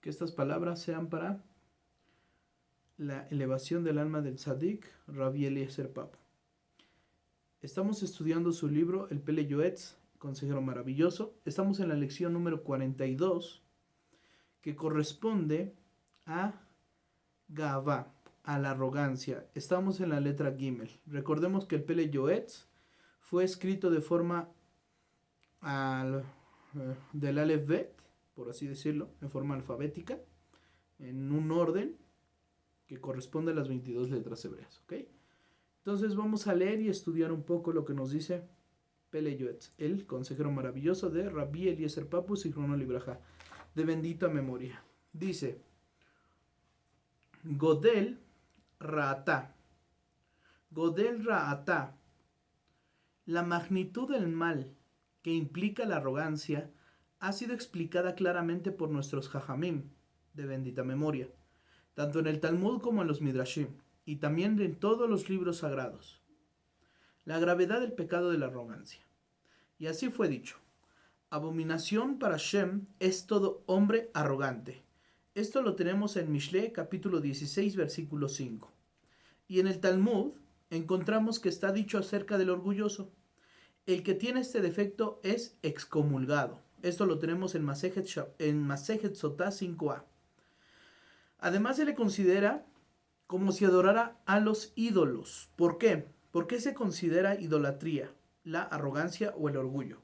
Que estas palabras sean para la elevación del alma del Tzadik, Rabbi Eliezer Papo. Estamos estudiando su libro, El Pele Yoetz, Consejero Maravilloso. Estamos en la lección número 42, que corresponde a Gavá, a la arrogancia. Estamos en la letra Gimel. Recordemos que el Pele Yoetz fue escrito de forma del Aleph Bet, por así decirlo, en forma alfabética, en un orden que corresponde a las 22 letras hebreas, ¿ok? Entonces vamos a leer y estudiar un poco lo que nos dice Pele Yoetz, el consejero maravilloso de Rabbi Eliezer Papo, Zichrono Libraja, de bendita memoria. Dice: Godel Ra'atá. Godel Ra'atá. La magnitud del mal que implica la arrogancia ha sido explicada claramente por nuestros Jajamim, de bendita memoria, tanto en el Talmud como en los Midrashim, y también en todos los libros sagrados. La gravedad del pecado de la arrogancia. Y así fue dicho: abominación para Shem es todo hombre arrogante. Esto lo tenemos en Mishle, capítulo 16, versículo 5. Y en el Talmud encontramos que está dicho acerca del orgulloso: el que tiene este defecto es excomulgado. Esto lo tenemos en Masejet Sotá 5a. Además se le considera como si adorara a los ídolos. ¿Por qué? ¿Por qué se considera idolatría la arrogancia o el orgullo?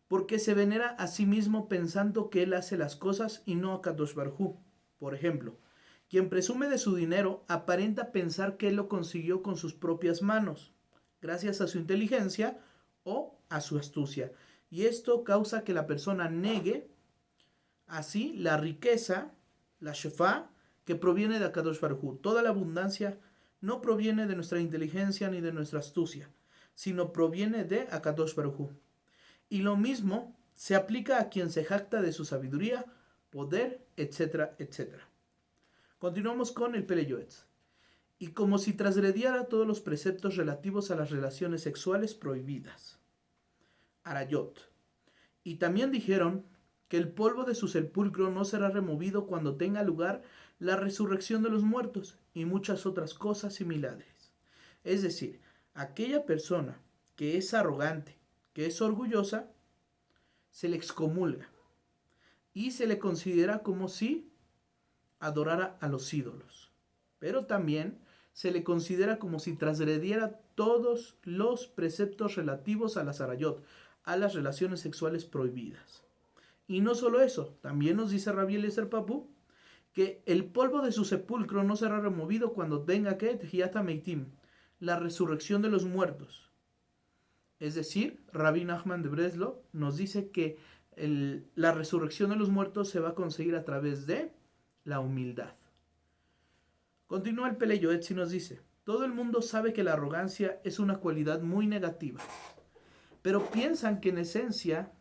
Porque se venera a sí mismo pensando que él hace las cosas y no a Kadosh Baruj Hu. Por ejemplo, quien presume de su dinero aparenta pensar que él lo consiguió con sus propias manos, gracias a su inteligencia o a su astucia. Y esto causa que la persona negue así la riqueza, la shefá, que proviene de Akadosh Baruj Hu. Toda la abundancia no proviene de nuestra inteligencia ni de nuestra astucia, sino proviene de Akadosh Baruj Hu. Y lo mismo se aplica a quien se jacta de su sabiduría, poder, etcétera, etcétera. Continuamos con el Pele Yoetz. Y como si transgrediera todos los preceptos relativos a las relaciones sexuales prohibidas. Arayot. Y también dijeron que el polvo de su sepulcro no será removido cuando tenga lugar la resurrección de los muertos y muchas otras cosas similares. Es decir, aquella persona que es arrogante, que es orgullosa, se le excomulga y se le considera como si adorara a los ídolos. Pero también se le considera como si transgrediera todos los preceptos relativos a las arayot, a las relaciones sexuales prohibidas. Y no solo eso, también nos dice Rabbi Eliezer Papu que el polvo de su sepulcro no será removido cuando tenga que Tehiyat Meitim, la resurrección de los muertos. Es decir, Rabbi Nachman de Breslov nos dice que la resurrección de los muertos se va a conseguir a través de la humildad. Continúa el Pele Yoetz y nos dice: todo el mundo sabe que la arrogancia es una cualidad muy negativa, pero piensan que en esencia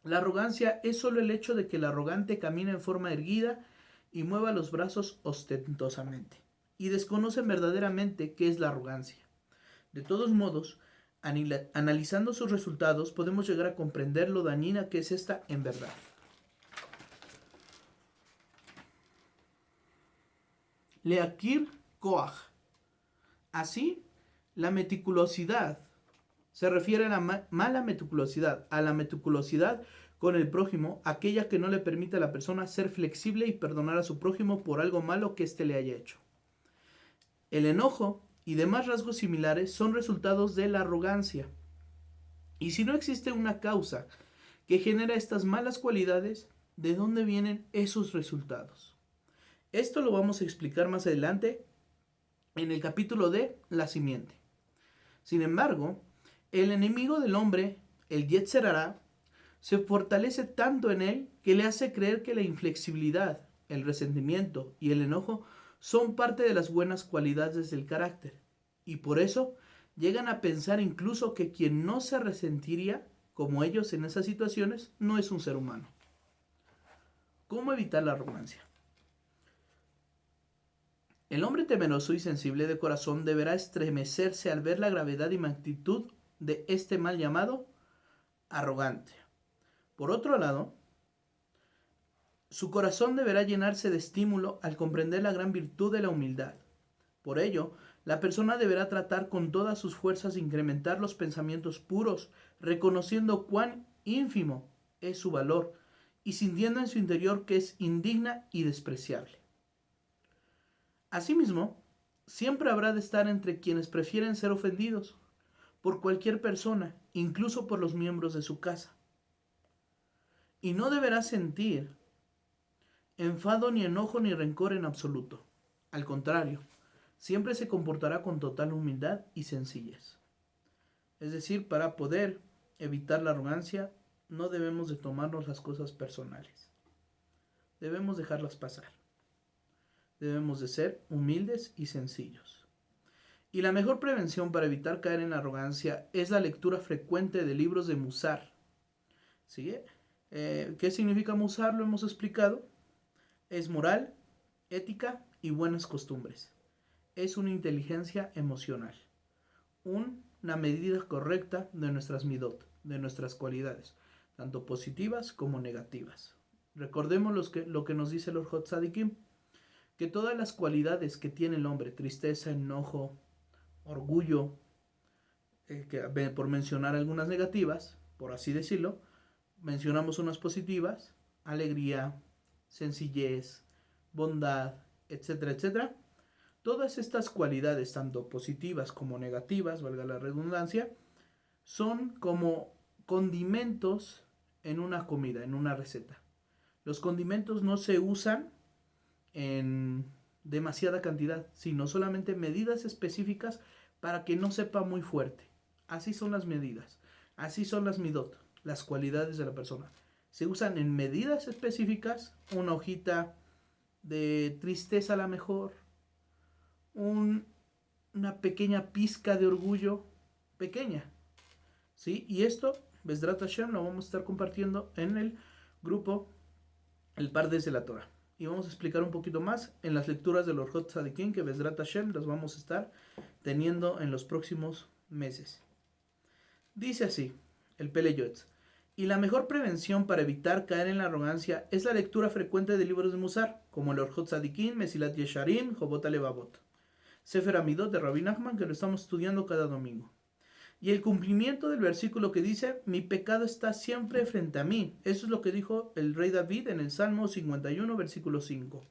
la arrogancia es solo el hecho de que el arrogante camina en forma erguida y mueva los brazos ostentosamente, y desconocen verdaderamente qué es la arrogancia. De todos modos, analizando sus resultados, podemos llegar a comprender lo dañina que es esta en verdad. Leakir Koach. Así, la meticulosidad se refiere a la mala meticulosidad, a la meticulosidad con el prójimo, aquella que no le permite a la persona ser flexible y perdonar a su prójimo por algo malo que éste le haya hecho. El enojo y demás rasgos similares son resultados de la arrogancia. Y si no existe una causa que genera estas malas cualidades, ¿de dónde vienen esos resultados? Esto lo vamos a explicar más adelante en el capítulo de la simiente. Sin embargo, el enemigo del hombre, el Yetzer Hará, se fortalece tanto en él que le hace creer que la inflexibilidad, el resentimiento y el enojo son parte de las buenas cualidades del carácter. Y por eso llegan a pensar incluso que quien no se resentiría como ellos en esas situaciones no es un ser humano. ¿Cómo evitar la arrogancia? El hombre temeroso y sensible de corazón deberá estremecerse al ver la gravedad y magnitud de este mal llamado arrogante. Por otro lado, Su corazón deberá llenarse de estímulo al comprender la gran virtud de la humildad. Por ello, la persona deberá tratar con todas sus fuerzas de incrementar los pensamientos puros, reconociendo cuán ínfimo es su valor y sintiendo en su interior que es indigna y despreciable. Asimismo, siempre habrá de estar entre quienes prefieren ser ofendidos por cualquier persona, incluso por los miembros de su casa. Y no deberá sentir enfado, ni enojo, ni rencor en absoluto. Al contrario, siempre se comportará con total humildad y sencillez. Es decir, para poder evitar la arrogancia, no debemos de tomarnos las cosas personales. Debemos dejarlas pasar. Debemos de ser humildes y sencillos. Y la mejor prevención para evitar caer en la arrogancia es la lectura frecuente de libros de Musar. ¿Sí? ¿Qué significa Musar? Lo hemos explicado. Es moral, ética y buenas costumbres. Es una inteligencia emocional. Una medida correcta de nuestras midot, de nuestras cualidades, tanto positivas como negativas. Recordemos lo que nos dice el Orjot Tzadikim, que todas las cualidades que tiene el hombre, tristeza, enojo, orgullo, por mencionar algunas negativas, por así decirlo, mencionamos unas positivas, alegría, sencillez, bondad, etcétera, etcétera. Todas estas cualidades, tanto positivas como negativas, valga la redundancia, son como condimentos en una comida, en una receta. Los condimentos no se usan en demasiada cantidad, sino solamente medidas específicas para que no sepa muy fuerte. Así son las medidas, así son las midot, las cualidades de la persona. Se usan en medidas específicas, una hojita de tristeza a la mejor, una pequeña pizca de orgullo, pequeña, ¿sí? Y esto, Bezrat Hashem, lo vamos a estar compartiendo en el grupo El Pardes de la Torah. Y vamos a explicar un poquito más en las lecturas de los Orjot Tzadikim, que Bezrat Hashem las vamos a estar teniendo en los próximos meses. Dice así, el Pele Yoetz: y la mejor prevención para evitar caer en la arrogancia es la lectura frecuente de libros de Musar, como el Orjot Tzadikim, Mesilat Yesharim, Jobot Alevavot, Sefer Amidot de Rabbi Nachman, que lo estamos estudiando cada domingo. Y el cumplimiento del versículo que dice: mi pecado está siempre frente a mí. Eso es lo que dijo el rey David en el Salmo 51, versículo 5.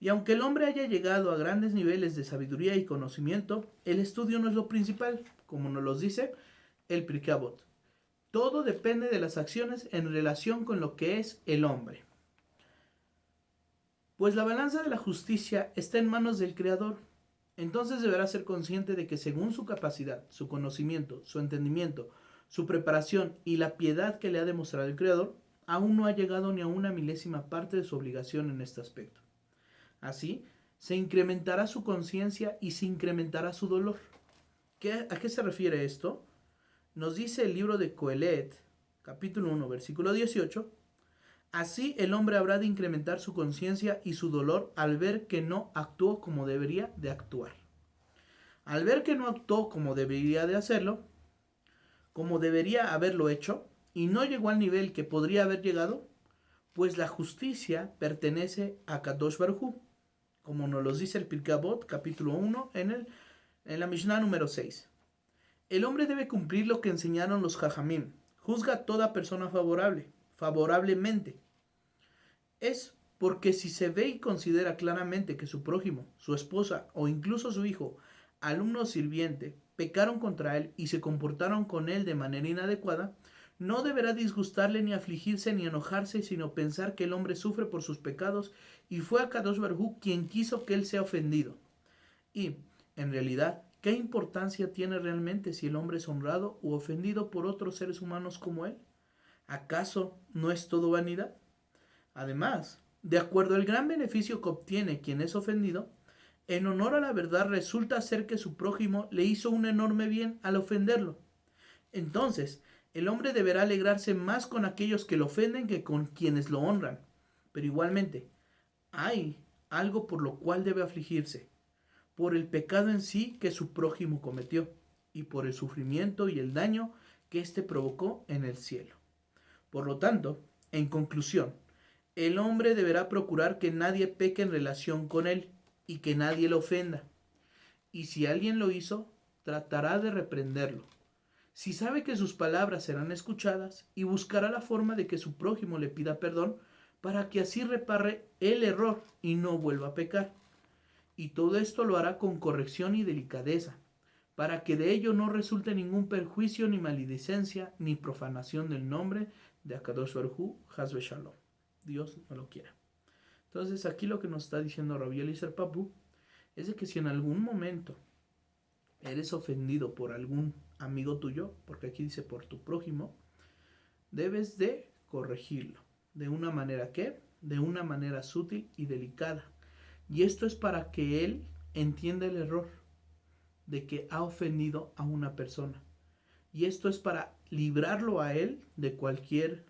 Y aunque el hombre haya llegado a grandes niveles de sabiduría y conocimiento, el estudio no es lo principal, como nos lo dice el Pirkei Avot. Todo depende de las acciones en relación con lo que es el hombre. Pues la balanza de la justicia está en manos del Creador. Entonces deberá ser consciente de que según su capacidad, su conocimiento, su entendimiento, su preparación y la piedad que le ha demostrado el Creador, aún no ha llegado ni a una milésima parte de su obligación en este aspecto. Así, se incrementará su conciencia y se incrementará su dolor. ¿A qué se refiere esto? Nos dice el libro de Coelet, capítulo 1, versículo 18, así el hombre habrá de incrementar su conciencia y su dolor al ver que no actuó como debería de actuar. Al ver que no actuó como debería de hacerlo, como debería haberlo hecho, y no llegó al nivel que podría haber llegado, pues la justicia pertenece a Kadosh Baruj Hu, como nos lo dice el Pirkei Avot, capítulo 1, en la Mishnah número 6. El hombre debe cumplir lo que enseñaron los Jajamim. Juzga a toda persona favorablemente. Es porque si se ve y considera claramente que su prójimo, su esposa o incluso su hijo, alumno o sirviente, pecaron contra él y se comportaron con él de manera inadecuada, no deberá disgustarle ni afligirse ni enojarse, sino pensar que el hombre sufre por sus pecados y fue a Kadosh Baruj Hu quien quiso que él sea ofendido. Y, en realidad, ¿qué importancia tiene realmente si el hombre es honrado u ofendido por otros seres humanos como él? ¿Acaso no es todo vanidad? Además, de acuerdo al gran beneficio que obtiene quien es ofendido, en honor a la verdad resulta ser que su prójimo le hizo un enorme bien al ofenderlo. Entonces, el hombre deberá alegrarse más con aquellos que lo ofenden que con quienes lo honran. Pero igualmente, hay algo por lo cual debe afligirse: por el pecado en sí que su prójimo cometió, y por el sufrimiento y el daño que éste provocó en el cielo. Por lo tanto, en conclusión, El hombre deberá procurar que nadie peque en relación con él y que nadie lo ofenda. Y si alguien lo hizo, tratará de reprenderlo. Si sabe que sus palabras serán escuchadas, y buscará la forma de que su prójimo le pida perdón para que así repare el error y no vuelva a pecar. Y todo esto lo hará con corrección y delicadeza, para que de ello no resulte ningún perjuicio, ni maledicencia, ni profanación del nombre de Akadosh Baruj Hu, Hasbe Shalom. Dios no lo quiera. Entonces aquí lo que nos está diciendo Rabbi Eliezer Papu es de que si en algún momento eres ofendido por algún amigo tuyo, porque aquí dice por tu prójimo, debes de corregirlo. ¿De una manera qué? De una manera sutil y delicada. Y esto es para que él entienda el error de que ha ofendido a una persona. Y esto es para librarlo a él de cualquier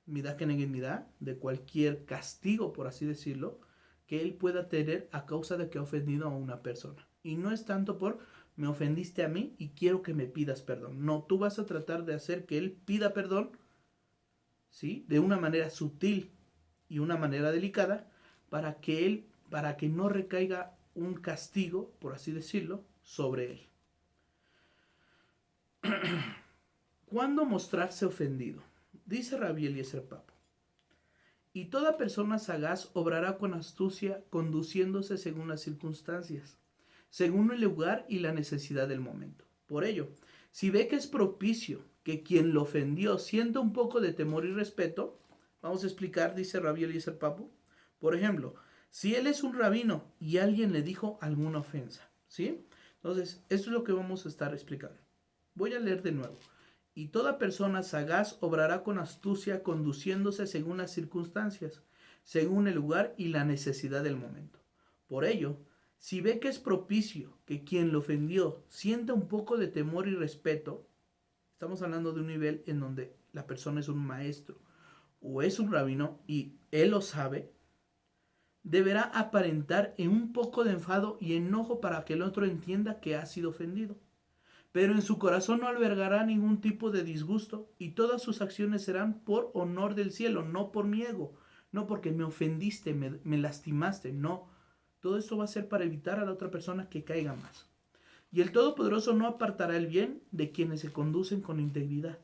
midá que negue midá, de cualquier castigo, por así decirlo, que él pueda tener a causa de que ha ofendido a una persona. Y no es tanto por me ofendiste a mí y quiero que me pidas perdón. No, tú vas a tratar de hacer que él pida perdón, ¿sí? De una manera sutil y una manera delicada para que no recaiga un castigo, por así decirlo, sobre él. ¿Cuándo mostrarse ofendido? Dice Rabbi Eliezer Papo. Y toda persona sagaz obrará con astucia, conduciéndose según las circunstancias, según el lugar y la necesidad del momento. Por ello, si ve que es propicio que quien lo ofendió sienta un poco de temor y respeto, vamos a explicar, dice Rabbi Eliezer Papo. Por ejemplo, si él es un rabino y alguien le dijo alguna ofensa, ¿sí? Entonces, esto es lo que vamos a estar explicando. Voy a leer de nuevo. Y toda persona sagaz obrará con astucia, conduciéndose según las circunstancias, según el lugar y la necesidad del momento. Por ello, si ve que es propicio que quien lo ofendió sienta un poco de temor y respeto, estamos hablando de un nivel en donde la persona es un maestro o es un rabino y él lo sabe, deberá aparentar en un poco de enfado y enojo para que el otro entienda que ha sido ofendido. Pero en su corazón no albergará ningún tipo de disgusto y todas sus acciones serán por honor del cielo, no por mi ego, no porque me ofendiste, me lastimaste, no. Todo esto va a ser para evitar a la otra persona que caiga más. Y el Todopoderoso no apartará el bien de quienes se conducen con integridad.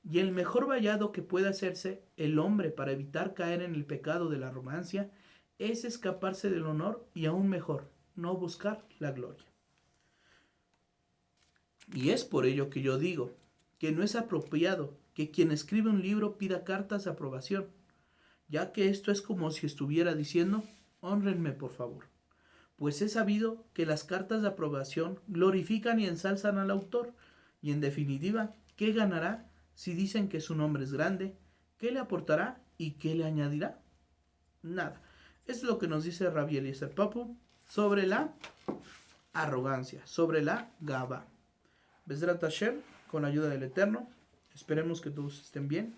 Y el mejor vallado que puede hacerse el hombre para evitar caer en el pecado de la arrogancia es escaparse del honor y aún mejor, no buscar la gloria. Y es por ello que yo digo que no es apropiado que quien escribe un libro pida cartas de aprobación, ya que esto es como si estuviera diciendo, hónrenme por favor, pues he sabido que las cartas de aprobación glorifican y ensalzan al autor, y en definitiva, ¿qué ganará si dicen que su nombre es grande? ¿Qué le aportará y qué le añadirá? Nada. Es lo que nos dice Rabbi Eliezer Papu sobre la arrogancia, sobre la gaba. Bezrat Hashem, con la ayuda del Eterno, esperemos que todos estén bien,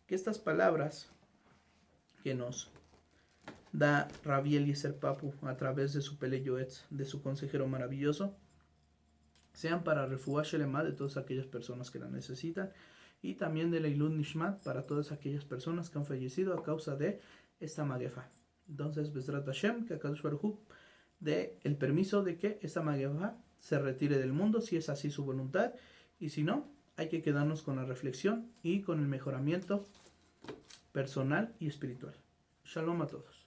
que estas palabras que nos da Rabbi Eliezer Papu a través de su Pele Yoetz, de su consejero maravilloso, sean para Refuah Shelema de todas aquellas personas que la necesitan y también de Leilun Nishmat para todas aquellas personas que han fallecido a causa de esta magefa. Entonces, Bezrat Hashem, que Akadosh Baruj Hu dé el permiso de que esta magefa se retire del mundo, si es así su voluntad, y si no, hay que quedarnos con la reflexión y con el mejoramiento personal y espiritual. Shalom a todos.